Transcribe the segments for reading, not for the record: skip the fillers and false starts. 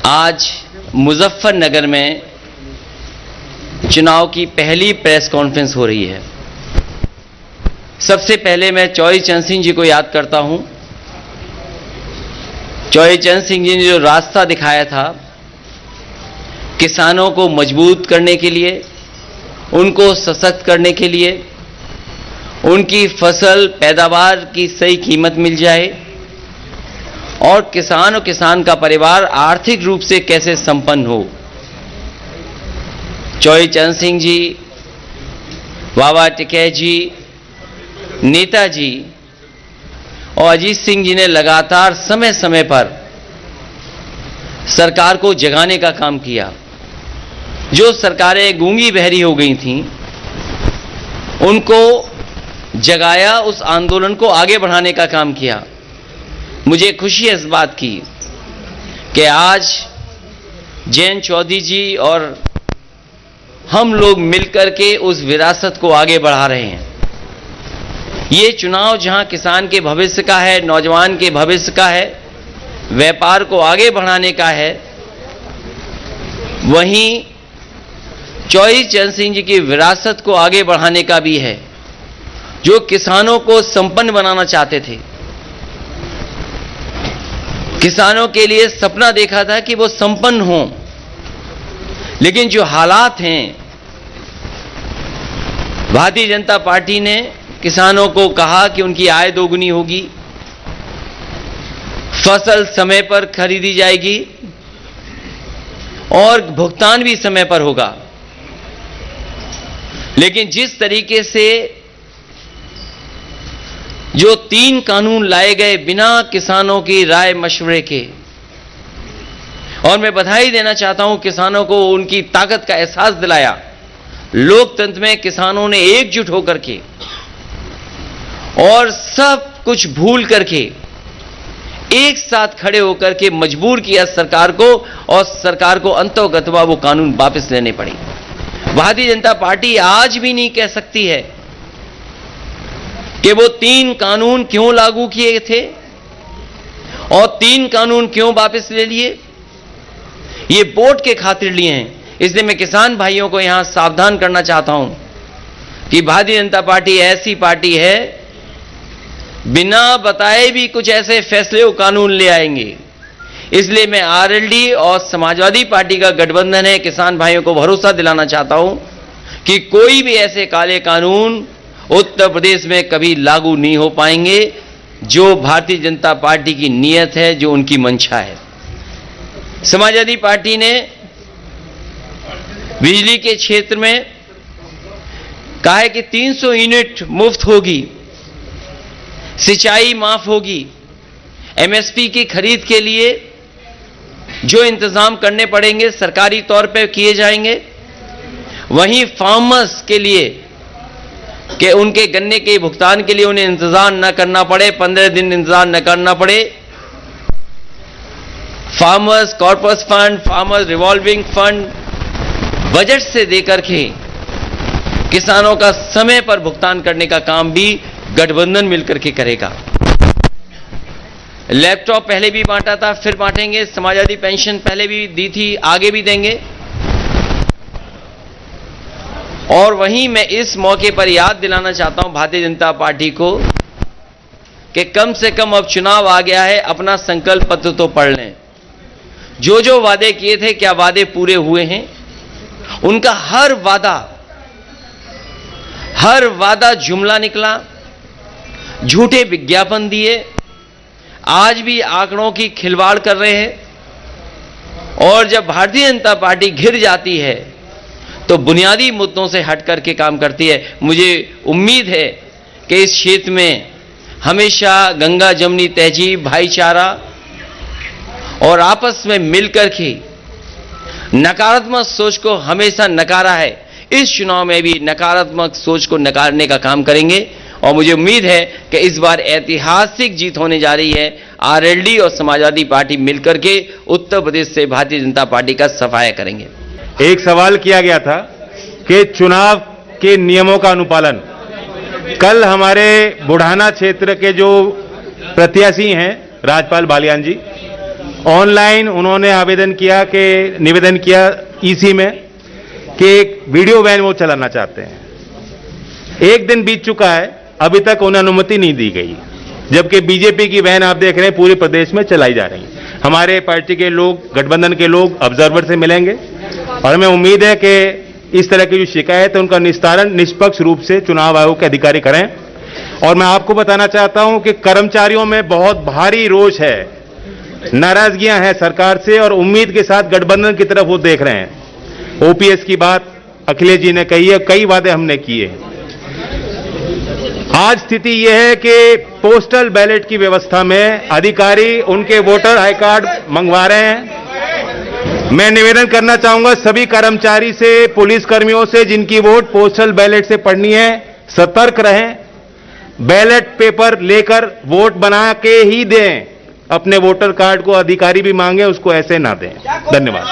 आज मुजफ्फरनगर में चुनाव की पहली प्रेस कॉन्फ्रेंस हो रही है। सबसे पहले मैं चौधरी चरण सिंह जी को याद करता हूं। चौधरी चरण सिंह जी ने जो रास्ता दिखाया था किसानों को मजबूत करने के लिए, उनको सशक्त करने के लिए, उनकी फसल पैदावार की सही कीमत मिल जाए और किसान का परिवार आर्थिक रूप से कैसे संपन्न हो। चौधरी चरण सिंह जी, बाबा टिकैत जी, नेताजी और अजीत सिंह जी ने लगातार समय समय पर सरकार को जगाने का काम किया। जो सरकारें गूंगी बहरी हो गई थीं, उनको जगाया, उस आंदोलन को आगे बढ़ाने का काम किया। मुझे खुशी है इस बात की कि आज जयंत चौधरी जी और हम लोग मिलकर के उस विरासत को आगे बढ़ा रहे हैं। ये चुनाव जहां किसान के भविष्य का है, नौजवान के भविष्य का है, व्यापार को आगे बढ़ाने का है, वहीं चौधरी चरण सिंह जी की विरासत को आगे बढ़ाने का भी है, जो किसानों को संपन्न बनाना चाहते थे। किसानों के लिए सपना देखा था कि वो संपन्न हों, लेकिन जो हालात हैं, भारतीय जनता पार्टी ने किसानों को कहा कि उनकी आय दोगुनी होगी, फसल समय पर खरीदी जाएगी और भुगतान भी समय पर होगा। लेकिन जिस तरीके से जो 3 कानून लाए गए बिना किसानों की राय मशवरे के, और मैं बधाई देना चाहता हूं किसानों को, उनकी ताकत का एहसास दिलाया। लोकतंत्र में किसानों ने एकजुट होकर के और सब कुछ भूल करके एक साथ खड़े होकर के मजबूर किया सरकार को, और सरकार को अंततः वो कानून वापस लेने पड़े। भारतीय जनता पार्टी आज भी नहीं कह सकती है कि वो 3 कानून क्यों लागू किए थे और 3 कानून क्यों वापस ले लिए। ये वोट के खातिर लिए हैं। इसलिए मैं किसान भाइयों को यहां सावधान करना चाहता हूं कि भारतीय जनता पार्टी ऐसी पार्टी है, बिना बताए भी कुछ ऐसे फैसले और कानून ले आएंगे। इसलिए मैं आरएलडी और समाजवादी पार्टी का गठबंधन है, किसान भाइयों को भरोसा दिलाना चाहता हूं कि कोई भी ऐसे काले कानून उत्तर प्रदेश में कभी लागू नहीं हो पाएंगे, जो भारतीय जनता पार्टी की नीयत है, जो उनकी मंशा है। समाजवादी पार्टी ने बिजली के क्षेत्र में कहा है कि 300 यूनिट मुफ्त होगी, सिंचाई माफ होगी, एमएसपी की खरीद के लिए जो इंतजाम करने पड़ेंगे सरकारी तौर पर किए जाएंगे। वहीं फार्मर्स के लिए कि उनके गन्ने के भुगतान के लिए उन्हें इंतजार न करना पड़े, 15 दिन इंतजार न करना पड़े। Farmers corpus fund, farmers revolving fund budget से देकर के किसानों का समय पर भुगतान करने का काम भी गठबंधन मिलकर के करेगा। लैपटॉप पहले भी बांटा था, फिर बांटेंगे। समाजवादी पेंशन पहले भी दी थी, आगे भी देंगे। और वहीं मैं इस मौके पर याद दिलाना चाहता हूं भारतीय जनता पार्टी को कि कम से कम अब चुनाव आ गया है, अपना संकल्प पत्र तो पढ़ लें। जो जो वादे किए थे, क्या वादे पूरे हुए हैं? उनका हर वादा जुमला निकला, झूठे विज्ञापन दिए, आज भी आंकड़ों की खिलवाड़ कर रहे हैं। और जब भारतीय जनता पार्टी घिर जाती है तो बुनियादी मुद्दों से हट करके काम करती है। मुझे उम्मीद है कि इस क्षेत्र में हमेशा गंगा जमुनी तहजीब, भाईचारा और आपस में मिलकर के नकारात्मक सोच को हमेशा नकारा है। इस चुनाव में भी नकारात्मक सोच को नकारने का काम करेंगे और मुझे उम्मीद है कि इस बार ऐतिहासिक जीत होने जा रही है। आरएलडी और समाजवादी पार्टी मिलकर के उत्तर प्रदेश से भारतीय जनता पार्टी का सफाया करेंगे। एक सवाल किया गया था कि चुनाव के नियमों का अनुपालन। कल हमारे बुढ़ाना क्षेत्र के जो प्रत्याशी हैं राजपाल बालियान जी ऑनलाइन उन्होंने निवेदन किया ईसी में कि एक वीडियो वैन वो चलाना चाहते हैं। एक दिन बीत चुका है, अभी तक उन्हें अनुमति नहीं दी गई, जबकि बीजेपी की वैन आप देख रहे हैं पूरे प्रदेश में चलाई जा रही है। हमारे पार्टी के लोग, गठबंधन के लोग ऑब्जर्वर से मिलेंगे और हमें उम्मीद है कि इस तरह की जो शिकायत है उनका निस्तारण निष्पक्ष रूप से चुनाव आयोग के अधिकारी करें। और मैं आपको बताना चाहता हूं कि कर्मचारियों में बहुत भारी रोष है, नाराजगियां हैं सरकार से और उम्मीद के साथ गठबंधन की तरफ वो देख रहे हैं। ओपीएस की बात अखिलेश जी ने कही है, कई वादे हमने किए हैं। आज स्थिति यह है कि पोस्टल बैलेट की व्यवस्था में अधिकारी उनके वोटर आई कार्ड मंगवा रहे हैं। मैं निवेदन करना चाहूंगा सभी कर्मचारी से, पुलिस कर्मियों से जिनकी वोट पोस्टल बैलेट से पड़नी है, सतर्क रहें। बैलेट पेपर लेकर वोट बना के ही दें। अपने वोटर कार्ड को अधिकारी भी मांगे, उसको ऐसे ना दें। धन्यवाद।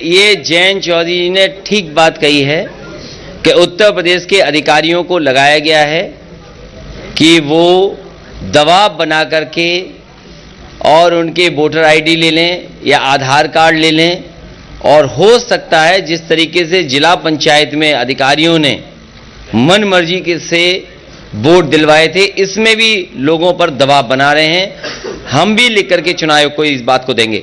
ये जयंत चौधरी जी ने ठीक बात कही है कि उत्तर प्रदेश के अधिकारियों को लगाया गया है कि वो दबाव बना करके और उनके वोटर आईडी ले लें या आधार कार्ड ले लें। और हो सकता है जिस तरीके से जिला पंचायत में अधिकारियों ने मन मर्जी के से वोट दिलवाए थे, इसमें भी लोगों पर दबाव बना रहे हैं। हम भी लिख करके चुनाव आयोग को इस बात को देंगे।